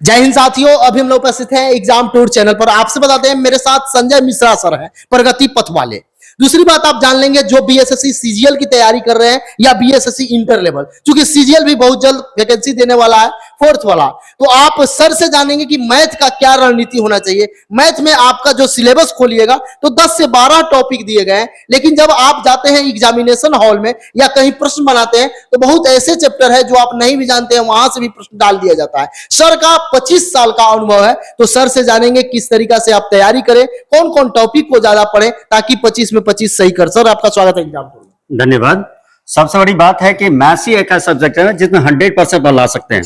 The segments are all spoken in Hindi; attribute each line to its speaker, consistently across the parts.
Speaker 1: जय हिंद साथियों, अभी हम लोग उपस्थित हैं एग्जाम टूर चैनल पर। आपसे बताते हैं मेरे साथ संजय मिश्रा सर हैं, प्रगति पथ वाले। दूसरी बात आप जान लेंगे जो बीएसएससी सीजीएल की तैयारी कर रहे हैं या बीएसएससी इंटर लेवल, क्योंकि सीजीएल भी बहुत जल्द वैकेंसी देने वाला है, फोर्थ वाला। तो आप सर से जानेंगे कि मैथ का क्या रणनीति होना चाहिए। मैथ में आपका जो सिलेबस खोलिएगा तो 10 से 12 टॉपिक दिए गए हैं, लेकिन जब आप जाते हैं एग्जामिनेशन हॉल में या कहीं प्रश्न बनाते हैं तो बहुत ऐसे चैप्टर है जो आप नहीं भी जानते हैं, वहां से भी प्रश्न डाल दिया जाता है। सर का 25 साल का अनुभव है, तो सर से जानेंगे किस तरीका से आप तैयारी करें, कौन कौन टॉपिक को ज्यादा पढ़ें ताकि 25 में 25 सही कर। सर आपका स्वागत है एग्जाम टूर में।
Speaker 2: धन्यवाद। सबसे बड़ी बात है कि मैथ्स ही एक ऐसा सब्जेक्ट है जिसमें 100% ला सकते हैं।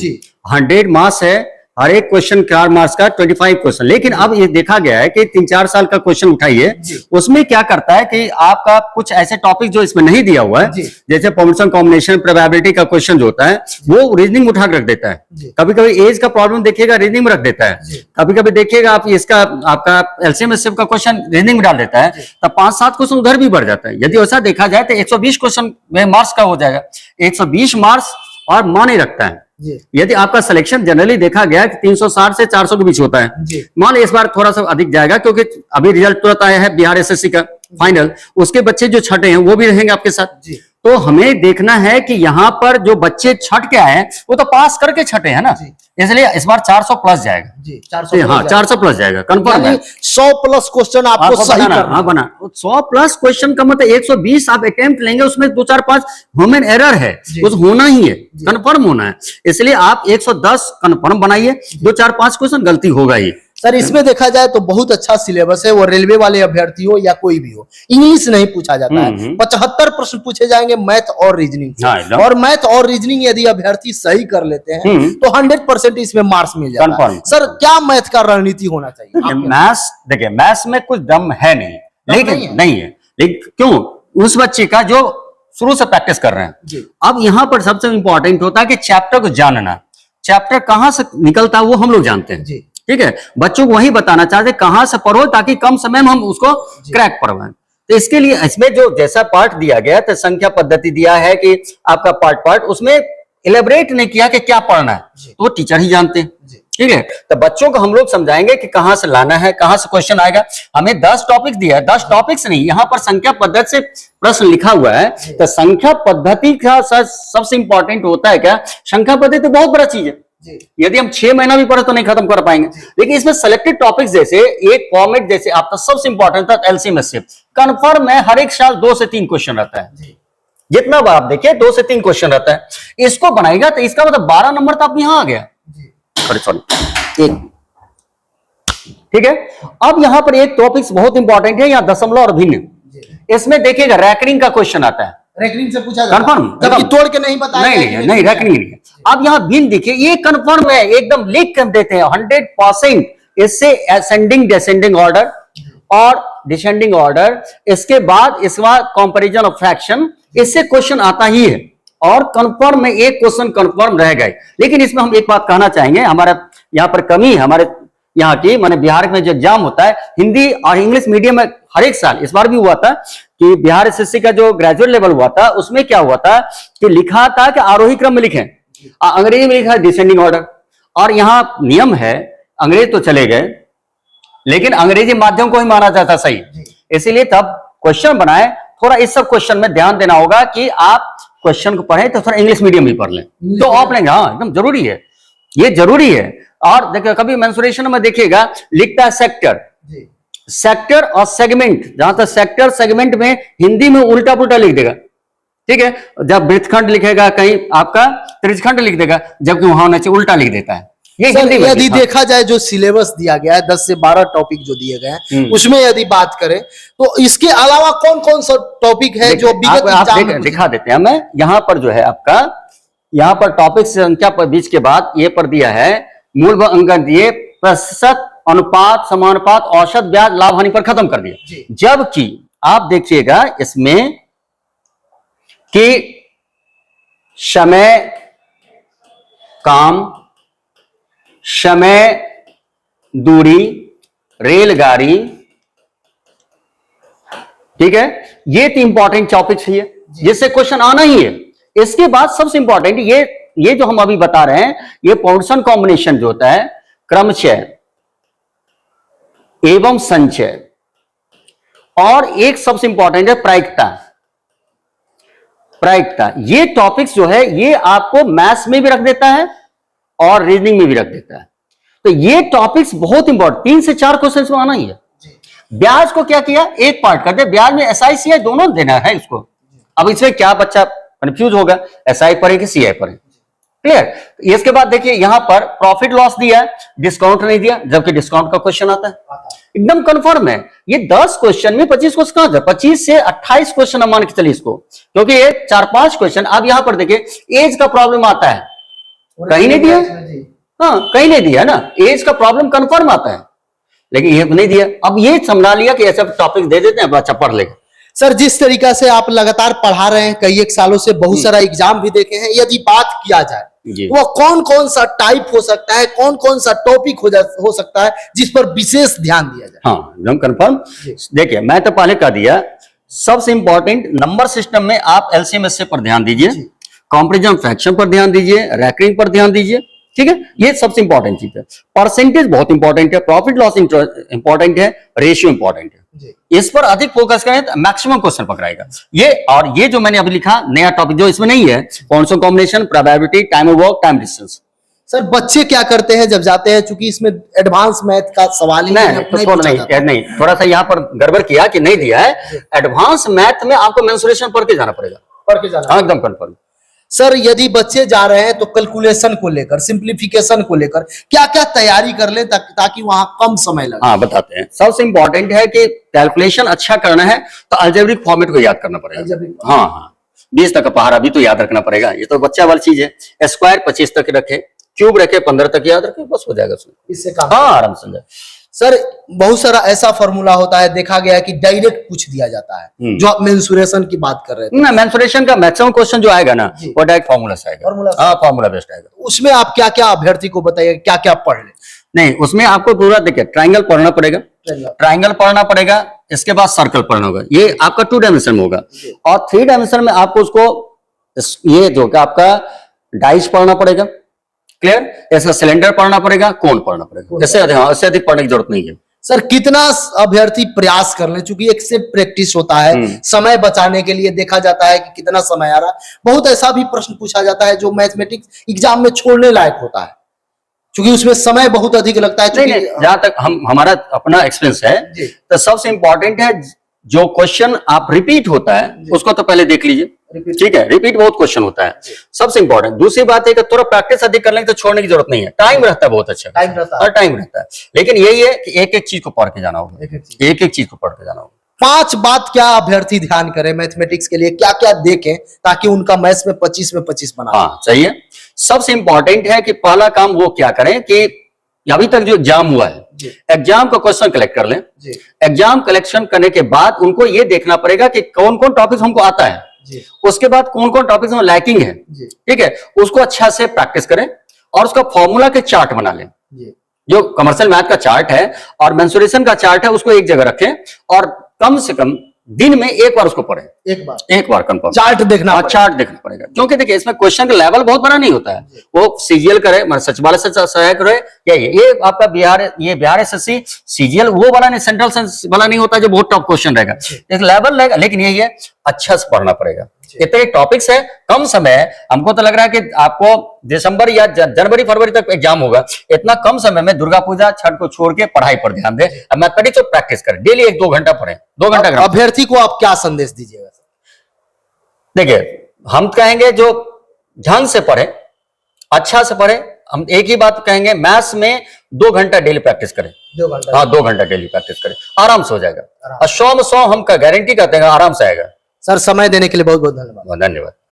Speaker 2: 100 मार्क्स है, हर एक क्वेश्चन 4 मार्क्स का 25 क्वेश्चन। लेकिन अब ये देखा गया है कि 3-4 साल का क्वेश्चन उठाइए, उसमें क्या करता है कि आपका कुछ ऐसे टॉपिक जो इसमें नहीं दिया हुआ है, जैसे परम्यूटेशन कॉम्बिनेशन प्रोबेबिलिटी का क्वेश्चन जो होता है वो रीजनिंग उठा के रख देता है। कभी कभी एज का प्रॉब्लम देखिएगा रीजनिंग में रख देता है, कभी कभी देखिएगा आप इसका आपका एलसीएम एचसीएफ का क्वेश्चन रीजनिंग में डाल देता है, तब 5-7 क्वेश्चन उधर भी बढ़ जाता है। यदि ऐसा देखा जाए तो 120 क्वेश्चन में मार्क्स का हो जाएगा, 120 मार्क्स और माने रखता है। यदि आपका सिलेक्शन जनरली देखा गया कि 360 से 400 के बीच होता है, मान इस बार थोड़ा सा अधिक जाएगा क्योंकि अभी रिजल्ट तुरंत आया है बिहार एसएससी का फाइनल, उसके बच्चे जो छठे हैं वो भी रहेंगे आपके साथ। तो हमें देखना है कि यहाँ पर जो बच्चे छठ के आए हैं वो तो पास करके छठे हैं ना, इसलिए इस बार 400 प्लस जाएगा। 400 प्लस जाएगा कंफर्म है।
Speaker 1: 100 प्लस क्वेश्चन आपको सही करना।
Speaker 2: हाँ बना 100 प्लस क्वेश्चन का मतलब 120 आप अटेम्प्ट लेंगे, उसमें 2-4-5 ह्यूमन एरर है, कुछ होना ही है, कंफर्म होना है। इसलिए आप 110 कंफर्म बनाइए, 2-4-5 क्वेश्चन गलती होगा ही।
Speaker 1: सर इसमें देखा जाए तो बहुत अच्छा सिलेबस है, वो रेलवे वाले अभ्यर्थी हो या कोई भी हो, इंग्लिश नहीं पूछा जाता है। 75 प्रश्न पूछे जाएंगे मैथ और रीजनिंग से, और मैथ और रीजनिंग यदि अभ्यर्थी सही कर लेते हैं तो 100% इसमें मार्क्स मिल जाता है। सर क्या मैथ का रणनीति होना चाहिए?
Speaker 2: मैथ्स देखिए, मैथ्स में कुछ दम है नहीं, लेकिन नहीं है, लेकिन क्यों? उस बच्चे का जो शुरू से प्रैक्टिस कर रहे हैं। अब यहाँ पर सबसे इंपॉर्टेंट होता है कि चैप्टर को जानना, चैप्टर कहाँ से निकलता है वो हम लोग जानते हैं, ठीक है। बच्चों को वही बताना चाहते कहां से पढ़ो ताकि कम समय में हम उसको क्रैक पढ़वाएं। तो इसके लिए इसमें जो जैसा पार्ट दिया गया तो संख्या पद्धति दिया है कि आपका पार्ट उसमें इलेबोरेट नहीं किया कि क्या पढ़ना है, तो वो टीचर ही जानते हैं, ठीक है। तो बच्चों को हम लोग समझाएंगे कि कहां से लाना है, कहां से क्वेश्चन आएगा। हमें 10 टॉपिक दिया है, 10 टॉपिक्स नहीं, यहाँ पर संख्या पद्धति से प्रश्न लिखा हुआ है। तो संख्या पद्धति का सबसे इंपॉर्टेंट होता है क्या? संख्या पद्धति तो बहुत बड़ा चीज है, यदि हम 6 महीना भी पढ़े तो नहीं खत्म कर पाएंगे। लेकिन इसमें सेलेक्टेड टॉपिक्स जैसे एक फॉर्मेट जैसे आपका सबसे इंपॉर्टेंट था एलसीएम एचसीएफ, कंफर्म है हर एक साल 2 से 3 क्वेश्चन रहता है। जितना बार आप देखिए 2 से 3 क्वेश्चन रहता है, इसको बनाएगा तो इसका मतलब 12 नंबर तो आप यहां आ गया। सॉरी, ठीक है। अब यहां पर एक टॉपिक बहुत इंपॉर्टेंट है, यहां दशमलव और भिन्न, इसमें देखिएगा रैंकिंग का क्वेश्चन आता है,
Speaker 1: रैंकिंग से पूछा जाता है
Speaker 2: कंफर्म,
Speaker 1: जबकि तोड़ के नहीं बताया।
Speaker 2: नहीं रैंकिंग नहीं है। अब यहाँ भिन्न देखिए, ये कंफर्म है, एकदम लिख कर देते हैं 100%। इससे असेंडिंग डिसेंडिंग ऑर्डर और डिसेंडिंग ऑर्डर, इसके बाद कंपैरिजन ऑफ फ्रैक्शन, इससे क्वेश्चन आता ही है। और कंफर्म में एक क्वेश्चन कंफर्म रह गए। लेकिन इसमें हम एक बात कहना चाहेंगे, हमारा यहाँ पर कमी है हमारे यहाँ की, माने बिहार में जो एग्जाम होता है हिंदी और इंग्लिश मीडियम में हर एक साल, इस बार भी हुआ था कि बिहार एसएससी का जो ग्रेजुएट लेवल हुआ था उसमें क्या हुआ था कि लिखा था कि आरोही क्रम में लिखें, अंग्रेजी में लिखा है डिसेंडिंग ऑर्डर। और यहाँ नियम है, अंग्रेज तो चले गए लेकिन अंग्रेजी माध्यम को ही माना जाता सही, इसीलिए तब क्वेश्चन बनाए। थोड़ा इस सब क्वेश्चन में ध्यान देना होगा कि आप क्वेश्चन को पढ़ें तो थोड़ा इंग्लिश मीडियम भी पढ़ लें तो आप लेंगे। हाँ एकदम जरूरी है, ये जरूरी है। और देखिए कभी मेंसुरेशन में देखिएगा लिखता है सेक्टर और सेगमेंट, जहां तक सेक्टर सेगमेंट में हिंदी में उल्टा पुल्टा लिख देगा, ठीक है। जब वृत्तखंड लिखेगा कहीं आपका त्रिज्यखंड लिख देगा, जबकि वहां होना चाहिए उल्टा लिख देता है। ये हिंदी में
Speaker 1: यदि देखा जाए जो सिलेबस दिया गया है 10 से 12 टॉपिक जो दिए गए हैं, उसमें यदि बात करें तो इसके अलावा कौन कौन सा टॉपिक है जो विगत एग्जाम में
Speaker 2: दिखा देते हैं। मैं यहाँ पर जो है आपका यहाँ पर टॉपिक संख्या पर बीच के बाद ये पर दिया है मूल अंक दिए, प्रतिशत, अनुपात, समानुपात, औसत, ब्याज, लाभ हानि पर खत्म कर दिया। जबकि आप देखिएगा इसमें कि समय, काम, समय, दूरी, रेलगाड़ी, ठीक है, ये 3 इंपॉर्टेंट टॉपिक्स है जिससे क्वेश्चन आना ही है। इसके बाद सबसे इंपॉर्टेंट ये जो हम अभी बता रहे हैं, ये परम्यूटेशन कॉम्बिनेशन जो होता है क्रमचय एवं संचय, और एक सबसे इंपॉर्टेंट है प्रायिकता। प्रायिकता, ये टॉपिक्स जो है ये आपको मैथ्स में भी रख देता है और रीजनिंग में भी रख देता है। तो ये टॉपिक्स बहुत इंपॉर्टेंट, 3 से 4 क्वेश्चन में आना ही है। ब्याज को क्या किया, एक पार्ट कर दे, ब्याज में एसआई सीआई दोनों देना है इसको। अब इसमें क्या बच्चा कंफ्यूज होगा, एसआई पढ़े कि सीआई पढ़े, क्लियर। इसके बाद देखिए यहां पर प्रॉफिट लॉस दिया है, डिस्काउंट नहीं दिया, जबकि डिस्काउंट का क्वेश्चन आता है, एकदम कंफर्म है। ये 10 क्वेश्चन में 25 क्वेश्चन कहां था, 25 से 28 क्वेश्चन हम मान के चलिए इसको, क्योंकि ये 4-5 क्वेश्चन। अब यहां पर देखिए एज का प्रॉब्लम आता है, कहीं नहीं दिया, हाँ कहीं नहीं दिया ना, एज का प्रॉब्लम कंफर्म आता है, लेकिन ये नहीं दिया। अब ये समझा लिया कि ऐसा टॉपिक दे देते हैं, बच्चा पढ़ लेगा।
Speaker 1: सर जिस तरीका से आप लगातार पढ़ा रहे हैं, कई एक सालों से बहुत सारा एग्जाम भी देखे हैं, यदि बात किया जाए वो कौन कौन सा टाइप हो सकता है, कौन कौन सा टॉपिक हो सकता है जिस पर विशेष ध्यान दिया जाए?
Speaker 2: हाँ एकदम कंफर्म। देखिए मैं तो पहले कह दिया, सबसे इंपॉर्टेंट नंबर सिस्टम में आप एलसीएम एसए पर ध्यान दीजिए, कंपैरिजन फ्रैक्शन पर ध्यान दीजिए, रैंकिंग पर ध्यान दीजिए, ठीक है, ये सबसे इंपॉर्टेंट चीज है। परसेंटेज बहुत इंपॉर्टेंट है, प्रॉफिट लॉस इंपॉर्टेंट है, रेशियो इंपॉर्टेंट है, इस पर अधिक फोकस करें तो मैक्सिमम क्वेश्चन पकड़ाएगा ये। और ये जो मैंने अभी लिखा नया टॉपिक जो इसमें नहीं है, points of combination, probability, time of work, time distance.
Speaker 1: Sir बच्चे क्या करते हैं जब जाते हैं, चूंकि इसमें एडवांस मैथ का सवाल ही
Speaker 2: नहीं, थोड़ा सा यहाँ पर गड़बड़ किया कि नहीं दिया है। एडवांस मैथ में आपको मेंसुरेशन पढ़ के जाना पड़ेगा,
Speaker 1: पढ़ के जाना,
Speaker 2: एकदम कंफर्म।
Speaker 1: सर यदि बच्चे जा रहे हैं तो कैलकुलेशन को लेकर, सिंप्लीफिकेशन को लेकर क्या क्या तैयारी कर ले ताकि वहां कम समय लगे?
Speaker 2: हाँ बताते हैं। सबसे इंपॉर्टेंट है कि कैलकुलेशन अच्छा करना है तो अलजेब्रिक फॉर्मेट को याद करना पड़ेगा। हाँ 20 तक का पहाड़ा भी तो याद रखना पड़ेगा, ये तो बच्चा वाली चीज है। स्क्वायर 25 तक रखे, क्यूब रखे 15 तक याद रखे, बस हो जाएगा
Speaker 1: इससे काम।
Speaker 2: हाँ आराम से।
Speaker 1: सर बहुत सारा ऐसा फॉर्मूला होता है, देखा गया है कि डायरेक्ट पूछ दिया जाता है, जो आप मेंसुरेशन की बात कर रहे थे
Speaker 2: ना, मेंसुरेशन का मैक्सिमम क्वेश्चन जो आएगा ना वो डायरेक्ट फॉर्मूला से आएगा। हाँ फॉर्मूला बेस्ड आएगा।
Speaker 1: उसमें आप क्या क्या अभ्यर्थी को बताइए, क्या क्या पढ़ ले?
Speaker 2: नहीं उसमें आपको पूरा देखिए, ट्राइंगल पढ़ना पड़ेगा, ट्राइंगल पढ़ना पड़ेगा, इसके बाद सर्कल पढ़ना होगा, ये आपका 2 डायमेंशन में होगा। और 3 डायमेंशन में आपको उसको ये जो कि आपका डाइस पढ़ना पड़ेगा, क्लियर, ऐसा सिलेंडर पढ़ना पड़ेगा, कोण पढ़ना पड़ेगा। इससे अधिक पढ़ने की जरूरत नहीं है।
Speaker 1: सर कितना अभ्यर्थी प्रयास कर ले, चूंकि एक से प्रैक्टिस होता है, समय बचाने के लिए देखा जाता है कि कितना समय आ रहा है। बहुत ऐसा भी प्रश्न पूछा जाता है जो मैथमेटिक्स एग्जाम में छोड़ने लायक होता है, क्योंकि उसमें समय बहुत अधिक लगता है।
Speaker 2: नहीं, जहां तक हमारा अपना एक्सपीरियंस है, तो सबसे इंपॉर्टेंट है जो क्वेश्चन आप रिपीट होता है उसको तो पहले देख लीजिए, ठीक है, रिपीट बहुत क्वेश्चन होता है, सबसे इंपॉर्टेंट। दूसरी बात है कि थोड़ा प्रैक्टिस अधिक कर लेंगे तो छोड़ने की जरूरत नहीं है, टाइम रहता है बहुत अच्छा, टाइम रहता है। लेकिन यही है कि एक एक चीज को पढ़ के जाना होगा, एक एक चीज को पढ़ के जाना होगा।
Speaker 1: 5 बात क्या अभ्यर्थी ध्यान करें मैथमेटिक्स के लिए, क्या क्या देखें ताकि उनका मैथ्स में 25 में 25 बना?
Speaker 2: हाँ चाहिए। सबसे इंपॉर्टेंट है कि पहला काम वो क्या करें कि अभी तक जो एग्जाम हुआ है, एग्जाम का क्वेश्चन कलेक्ट कर लें। एग्जाम कलेक्शन करने के बाद उनको ये देखना पड़ेगा कि कौन कौन टॉपिक हमको आता है, उसके बाद कौन कौन टॉपिक में लैकिंग है, ठीक है, उसको अच्छा से प्रैक्टिस करें और उसका फॉर्मूला के चार्ट बना लें। जो कमर्शियल मैथ का चार्ट है और मेंसुरेशन का चार्ट है उसको एक जगह रखें और कम से कम दिन में एक बार उसको पढ़ें, एक बार कंफर्म चार्ट देखना पड़ेगा। क्योंकि देखिए इसमें क्वेश्चन का लेवल बहुत बड़ा नहीं होता है, वो सीजीएल करे, सचिवालय से सहायक रहे, ये आपका बिहार एसएससी सीजीएल वो वाला नहीं, सेंट्रल वाला नहीं होता जो बहुत टफ क्वेश्चन रहेगा, एक लेवल रहेगा। लेकिन यही है अच्छा से पढ़ना पड़ेगा। इतने टॉपिक्स है, कम समय, हमको तो लग रहा है कि आपको दिसंबर या जनवरी फरवरी तक एग्जाम होगा, इतना कम समय में दुर्गा पूजा छठ को छोड़ के पढ़ाई पर ध्यान दें, मैथमेटिक्स को प्रैक्टिस करें, डेली 1-2 घंटा पढ़ें, 2 घंटा।
Speaker 1: अभ्यर्थी को आप क्या संदेश दीजिएगा?
Speaker 2: देखिए हम कहेंगे जो ढंग से पढ़े, अच्छा से पढ़े। हम एक ही बात कहेंगे, मैथ्स में 2 घंटा डेली प्रैक्टिस करें, 2 घंटा, हाँ 2 घंटा डेली प्रैक्टिस करें, आराम से हो जाएगा। और 100 में 100 हम गारंटी करते हैं आराम से आएगा।
Speaker 1: सर समय देने के लिए बहुत बहुत धन्यवाद।
Speaker 2: धन्यवाद।